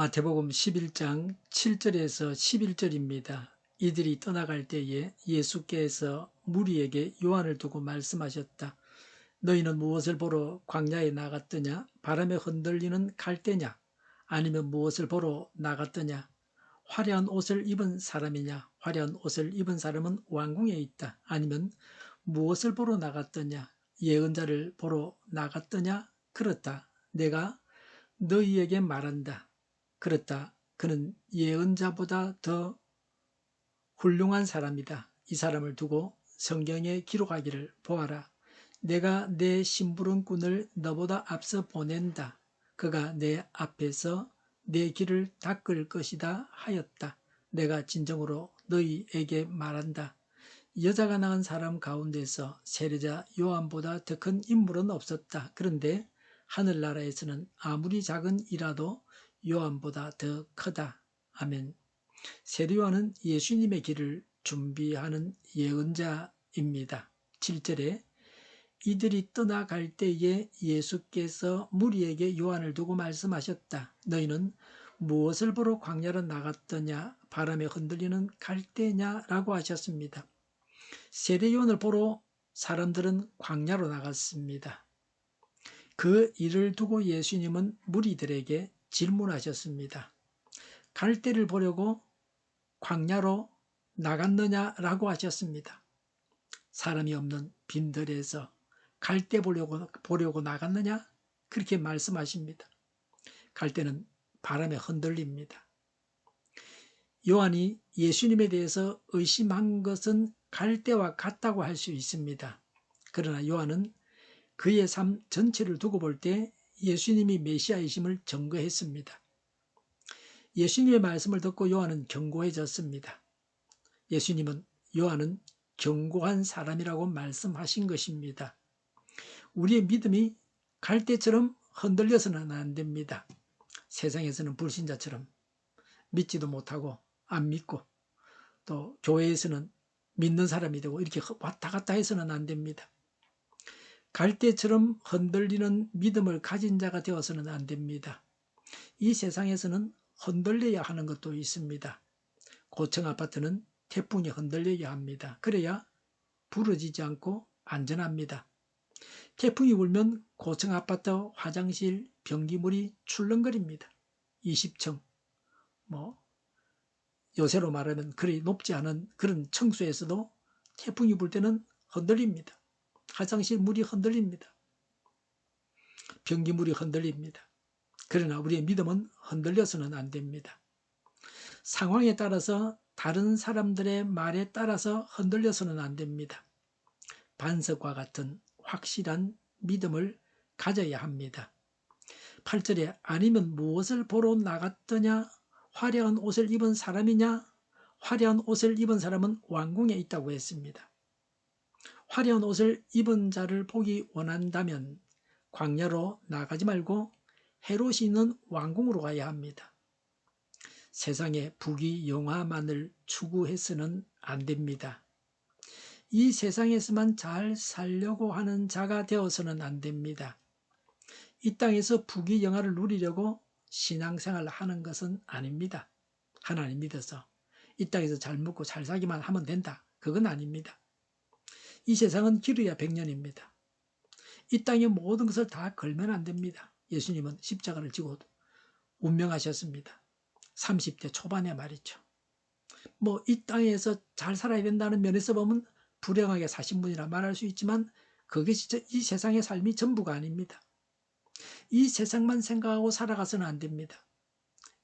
마태복음 11장 7절에서 11절입니다. 이들이 떠나갈 때에 예수께서 무리에게 요한을 두고 말씀하셨다. 너희는 무엇을 보러 광야에 나갔더냐? 바람에 흔들리는 갈대냐? 아니면 무엇을 보러 나갔더냐? 화려한 옷을 입은 사람이냐? 화려한 옷을 입은 사람은 왕궁에 있다. 아니면 무엇을 보러 나갔더냐? 예언자를 보러 나갔더냐? 그렇다. 내가 너희에게 말한다. 그렇다. 그는 예언자보다 더 훌륭한 사람이다. 이 사람을 두고 성경에 기록하기를 보아라. 내가 내 심부름꾼을 너보다 앞서 보낸다. 그가 내 앞에서 내 길을 닦을 것이다 하였다. 내가 진정으로 너희에게 말한다. 여자가 낳은 사람 가운데서 세례자 요한보다 더 큰 인물은 없었다. 그런데 하늘나라에서는 아무리 작은 이라도 요한보다 더 크다. 아멘. 세례 요한은 예수님의 길을 준비하는 예언자입니다. 7절에 이들이 떠나갈 때에 예수께서 무리에게 요한을 두고 말씀하셨다. 너희는 무엇을 보러 광야로 나갔더냐? 바람에 흔들리는 갈대냐라고 하셨습니다. 세례 요한을 보러 사람들은 광야로 나갔습니다. 그 일을 두고 예수님은 무리들에게 질문하셨습니다. 갈대를 보려고 광야로 나갔느냐라고 하셨습니다. 사람이 없는 빈들에서 갈대 보려고 나갔느냐? 그렇게 말씀하십니다. 갈대는 바람에 흔들립니다. 요한이 예수님에 대해서 의심한 것은 갈대와 같다고 할 수 있습니다. 그러나 요한은 그의 삶 전체를 두고 볼 때 예수님이 메시아이심을 증거했습니다. 예수님의 말씀을 듣고 요한은 견고해졌습니다. 예수님은 요한은 견고한 사람이라고 말씀하신 것입니다. 우리의 믿음이 갈대처럼 흔들려서는 안 됩니다. 세상에서는 불신자처럼 믿지도 못하고 안 믿고 또 교회에서는 믿는 사람이 되고 이렇게 왔다 갔다 해서는 안 됩니다. 갈대처럼 흔들리는 믿음을 가진 자가 되어서는 안 됩니다. 이 세상에서는 흔들려야 하는 것도 있습니다. 고층 아파트는 태풍이 흔들려야 합니다. 그래야 부러지지 않고 안전합니다. 태풍이 불면 고층 아파트 화장실 변기물이 출렁거립니다. 20층 요새로 말하면 그리 높지 않은 그런 층수에서도 태풍이 불 때는 흔들립니다. 화장실 물이 흔들립니다. 변기물이 흔들립니다. 그러나 우리의 믿음은 흔들려서는 안 됩니다. 상황에 따라서 다른 사람들의 말에 따라서 흔들려서는 안 됩니다. 반석과 같은 확실한 믿음을 가져야 합니다. 8절에 아니면 무엇을 보러 나갔더냐? 화려한 옷을 입은 사람이냐? 화려한 옷을 입은 사람은 왕궁에 있다고 했습니다. 화려한 옷을 입은 자를 보기 원한다면 광야로 나가지 말고 헤롯이 있는 왕궁으로 가야 합니다. 세상의 부귀영화만을 추구해서는 안 됩니다. 이 세상에서만 잘 살려고 하는 자가 되어서는 안 됩니다. 이 땅에서 부귀영화를 누리려고 신앙생활을 하는 것은 아닙니다. 하나님 믿어서 이 땅에서 잘 먹고 잘 살기만 하면 된다. 그건 아닙니다. 이 세상은 기르야 100년입니다. 이 땅의 모든 것을 다 걸면 안 됩니다. 예수님은 십자가를 지고 운명하셨습니다. 30대 초반에 말이죠. 이 땅에서 잘 살아야 된다는 면에서 보면 불행하게 사신 분이라 말할 수 있지만 그것이 이 세상의 삶이 전부가 아닙니다. 이 세상만 생각하고 살아가서는 안 됩니다.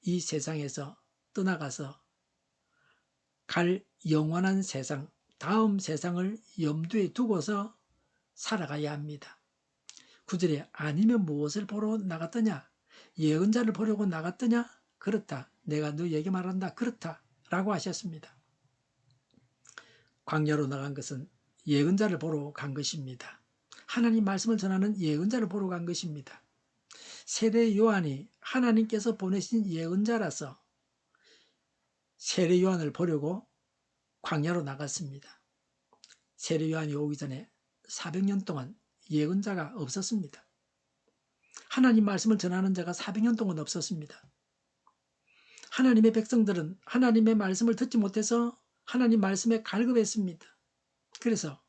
이 세상에서 떠나가서 갈 영원한 세상, 다음 세상을 염두에 두고서 살아가야 합니다. 9절에 아니면 무엇을 보러 나갔더냐? 예언자를 보려고 나갔더냐? 그렇다. 내가 너희에게 말한다. 그렇다. 라고 하셨습니다. 광야로 나간 것은 예언자를 보러 간 것입니다. 하나님 말씀을 전하는 예언자를 보러 간 것입니다. 세례 요한이 하나님께서 보내신 예언자라서 세례 요한을 보려고 광야로 나갔습니다. 세례 요한이 오기 전에 400년 동안 예언자가 없었습니다. 하나님 말씀을 전하는 자가 400년 동안 없었습니다. 하나님의 백성들은 하나님의 말씀을 듣지 못해서 하나님 말씀에 갈급했습니다. 그래서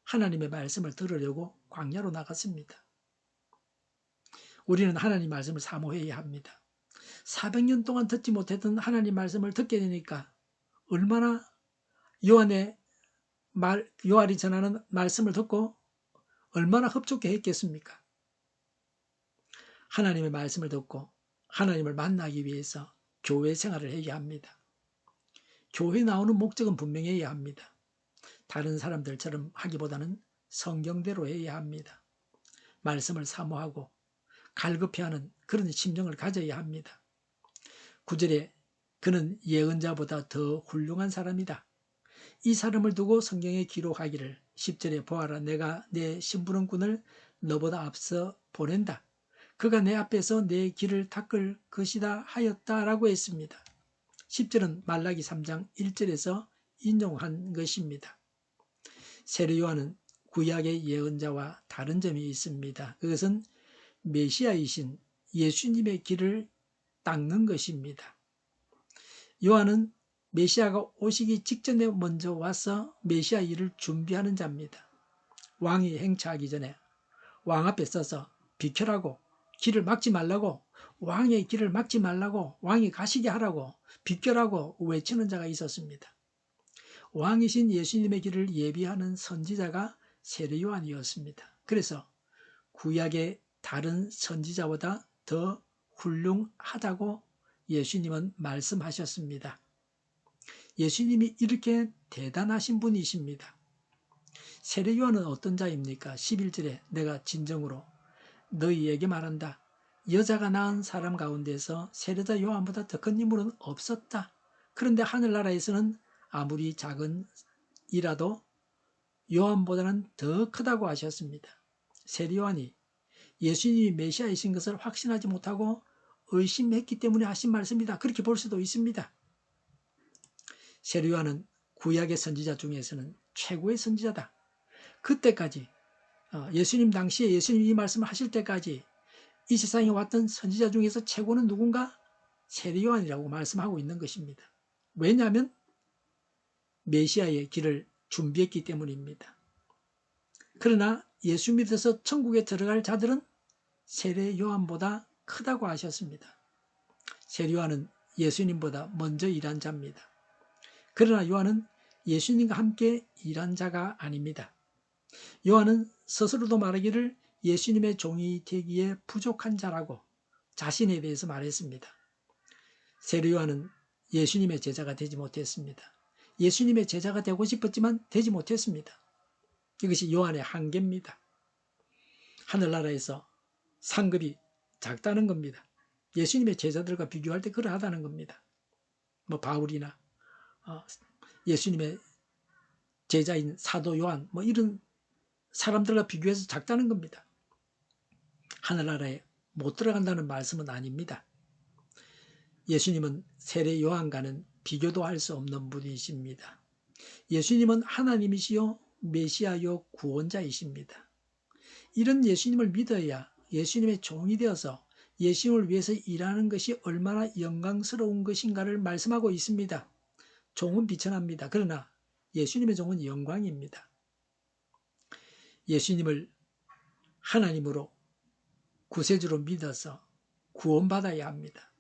하나님의 말씀을 들으려고 광야로 나갔습니다. 우리는 하나님 말씀을 사모해야 합니다. 400년 동안 듣지 못했던 하나님 말씀을 듣게 되니까 얼마나 요한이 전하는 말씀을 듣고 얼마나 흡족해 했겠습니까? 하나님의 말씀을 듣고 하나님을 만나기 위해서 교회 생활을 해야 합니다. 교회 나오는 목적은 분명해야 합니다. 다른 사람들처럼 하기보다는 성경대로 해야 합니다. 말씀을 사모하고 갈급해하는 그런 심정을 가져야 합니다. 9절에 그는 예언자보다 더 훌륭한 사람이다. 이 사람을 두고 성경에 기록하기를 10절에 보아라 내가 내 심부름꾼을 너보다 앞서 보낸다. 그가 내 앞에서 내 길을 닦을 것이다 하였다라고 했습니다. 10절은 말라기 3장 1절에서 인용한 것입니다. 세례 요한은 구약의 예언자와 다른 점이 있습니다. 그것은 메시아이신 예수님의 길을 닦는 것입니다. 요한은 메시아가 오시기 직전에 먼저 와서 메시아 일을 준비하는 자입니다. 왕이 행차하기 전에 왕 앞에 서서 비켜라고, 길을 막지 말라고, 왕의 길을 막지 말라고, 왕이 가시게 하라고, 비켜라고 외치는 자가 있었습니다. 왕이신 예수님의 길을 예비하는 선지자가 세례 요한이었습니다. 그래서 구약의 다른 선지자보다 더 훌륭하다고 예수님은 말씀하셨습니다. 예수님이 이렇게 대단하신 분이십니다. 세례 요한은 어떤 자입니까? 11절에 내가 진정으로 너희에게 말한다. 여자가 낳은 사람 가운데서 세례자 요한보다 더 큰 인물은 없었다. 그런데 하늘나라에서는 아무리 작은 이라도 요한보다는 더 크다고 하셨습니다. 세례 요한이 예수님이 메시아이신 것을 확신하지 못하고 의심했기 때문에 하신 말씀이다. 그렇게 볼 수도 있습니다. 세례 요한은 구약의 선지자 중에서는 최고의 선지자다. 그때까지 예수님 당시에 예수님이 이 말씀을 하실 때까지 이 세상에 왔던 선지자 중에서 최고는 누군가? 세례 요한이라고 말씀하고 있는 것입니다. 왜냐하면 메시아의 길을 준비했기 때문입니다. 그러나 예수 믿어서 천국에 들어갈 자들은 세례 요한보다 크다고 하셨습니다. 세례 요한은 예수님보다 먼저 일한 자입니다. 그러나 요한은 예수님과 함께 일한 자가 아닙니다. 요한은 스스로도 말하기를 예수님의 종이 되기에 부족한 자라고 자신에 대해서 말했습니다. 세례 요한은 예수님의 제자가 되지 못했습니다. 예수님의 제자가 되고 싶었지만 되지 못했습니다. 이것이 요한의 한계입니다. 하늘나라에서 상급이 작다는 겁니다. 예수님의 제자들과 비교할 때 그러하다는 겁니다. 뭐 바울이나 예수님의 제자인 사도 요한 뭐 이런 사람들과 비교해서 작다는 겁니다. 하늘나라에 못 들어간다는 말씀은 아닙니다. 예수님은 세례 요한과는 비교도 할 수 없는 분이십니다. 예수님은 하나님이시요 메시아요 구원자이십니다. 이런 예수님을 믿어야 예수님의 종이 되어서 예수님을 위해서 일하는 것이 얼마나 영광스러운 것인가를 말씀하고 있습니다. 종은 비천합니다. 그러나 예수님의 종은 영광입니다. 예수님을 하나님으로 구세주로 믿어서 구원받아야 합니다.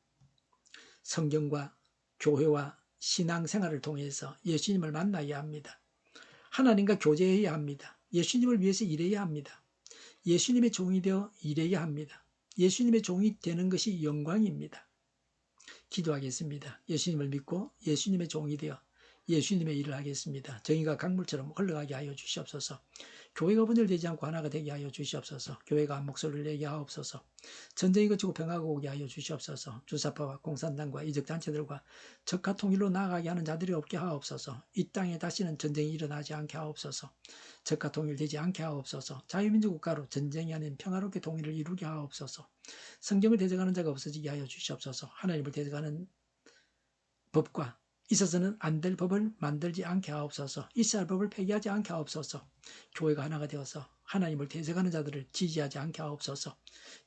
성경과 교회와 신앙생활을 통해서 예수님을 만나야 합니다. 하나님과 교제해야 합니다. 예수님을 위해서 일해야 합니다. 예수님의 종이 되어 일해야 합니다. 예수님의 종이 되는 것이 영광입니다. 기도하겠습니다. 예수님을 믿고 예수님의 종이 되어 예수님의 일을 하겠습니다. 정의가 강물처럼 흘러가게 하여 주시옵소서. 교회가 분열되지 않고 하나가 되게 하여 주시옵소서. 교회가 한 목소리를 내게 하옵소서. 전쟁이 그치고 평화가 오게 하여 주시옵소서. 주사파와 공산당과 이적단체들과 적화 통일로 나아가게 하는 자들이 없게 하옵소서. 이 땅에 다시는 전쟁이 일어나지 않게 하옵소서. 적화 통일되지 않게 하옵소서. 자유민주국가로 전쟁이 아닌 평화롭게 통일을 이루게 하옵소서. 성경을 대적하는 자가 없어지게 하여 주시옵소서. 하나님을 대적하는 법과 있어서는 안 될 법을 만들지 않게 하옵소서. 있어야 할 법을 폐기하지 않게 하옵소서. 교회가 하나가 되어서 하나님을 대적하는 자들을 지지하지 않게 하옵소서.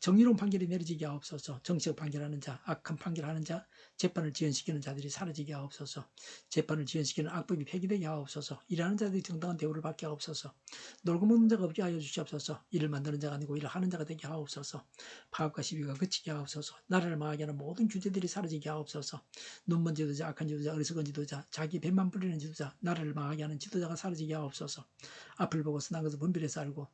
정의로운 판결이 내려지게 하옵소서. 정치적 판결하는 자, 악한 판결하는 자, 재판을 지연시키는 자들이 사라지게 하옵소서. 재판을 지연시키는 악법이 폐기되게 하옵소서. 일하는 자들이 정당한 대우를 받게 하옵소서. 놀고 먹는 자가 없게 하여 주시옵소서. 일을 만드는 자가 아니고 일을 하는 자가 되게 하옵소서. 파업과 시비가 그치게 하옵소서. 나라를 망하게 하는 모든 규제들이 사라지게 하옵소서. 눈먼 지도자, 악한 지도자, 어리석은 지도자, 자기 배만 부리는 지도자, 나라를 망하게 하는 지도자가 사라지게 하옵소서. 앞을 보고 선한 것을 분별해서 알고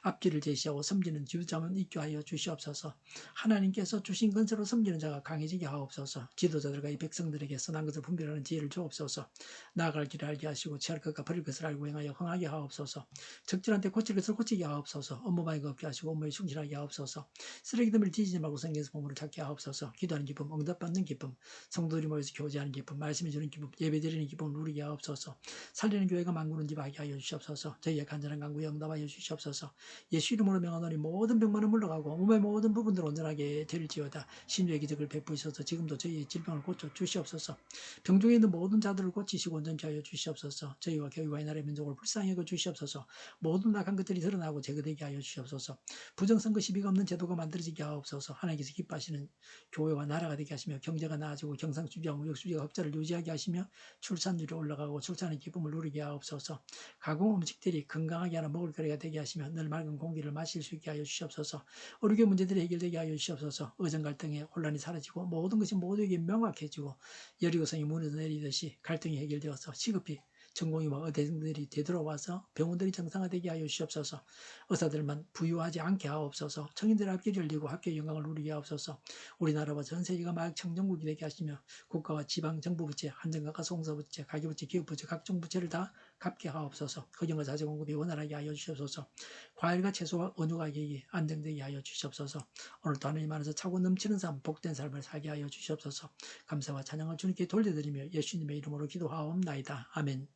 앞길을 제시하고 섬기는 지도자만 있게 하여 주시옵소서. 하나님께서 주신 건설로 섬기는 자가 강해지게 하옵소서. 지도자들과 이 백성들에게 선한 것을 분별하는 지혜를 주옵소서. 나아갈 길을 알게 하시고 취할 것과 버릴 것을 알고 행하여 흥하게 하옵소서. 적절한 때 고칠 것을 고치게 하옵소서. 업무방해가 없게 하시고 업무에 충실하게 하옵소서. 쓰레기됨을 뒤지지 말고 성경에서 보물을 찾게 하옵소서. 기도하는 기쁨, 응답받는 기쁨, 성도들이 모여서 교제하는 기쁨, 말씀해 주는 기쁨, 예배드리는 기쁨을 누리게 하옵소서. 살리는 교회가 만구는 집 하게 하여 주시옵소서. 저희의 간절한 간구에 응답하여 주시옵소서. 예수 이름으로 명하노니 모든 병만은 물러가고 몸의 모든 부분들 온전하게 될지어다. 신유의 기적을 베푸셔서 지금도 저희의 질병을 고쳐 주시옵소서. 병중에 있는 모든 자들을 고치시고 온전케 하여 주시옵소서. 저희와 교회와 이 나라의 민족을 불쌍히 여겨 주시옵소서. 모든 악한 것들이 드러나고 제거되게 하여 주시옵소서. 부정선거 시비가 없는 제도가 만들어지게 하옵소서. 하나님께서 기뻐하시는 교회와 나라가 되게 하시며 경제가 나아지고 경상수지와 무역수지가 흑자를 유지하게 하시며 출산율이 올라가고 출산의 기쁨을 누리게 하옵소서. 가공 음식들이 건강하게 하는 먹을거리가 되게 하시며 늘 맑은 공기를 마실 수 있게 하여 주시옵소서. 의료계 문제들이 해결되게 하여 주시옵소서. 의정 갈등의 혼란이 사라지고 모든 것이 모두에게 명확해지고 여리고성이 무너져 내리듯이 갈등이 해결되어서 시급히 전공의와 의대생들이 되돌아와서 병원들이 정상화되게 하여 주시옵소서. 의사들만 부유하지 않게 하옵소서. 청인들의 앞길이 열리고 학교의 영광을 누리게 하옵소서. 우리나라와 전 세계가 마약 청정국이 되게 하시며 국가와 지방 정부 부채, 한정가가 송사부채, 가계부채, 기업부채, 각종 부채를 다 갚게 하옵소서. 허경과 자재 공급이 원활하게 하여 주시옵소서. 과일과 채소와 원유 가격이 안정되게 하여 주시옵소서. 오늘도 하나님 안에서 차고 넘치는 삶, 복된 삶을 살게 하여 주시옵소서. 감사와 찬양을 주님께 돌려드리며 예수님의 이름으로 기도하옵나이다. 아멘.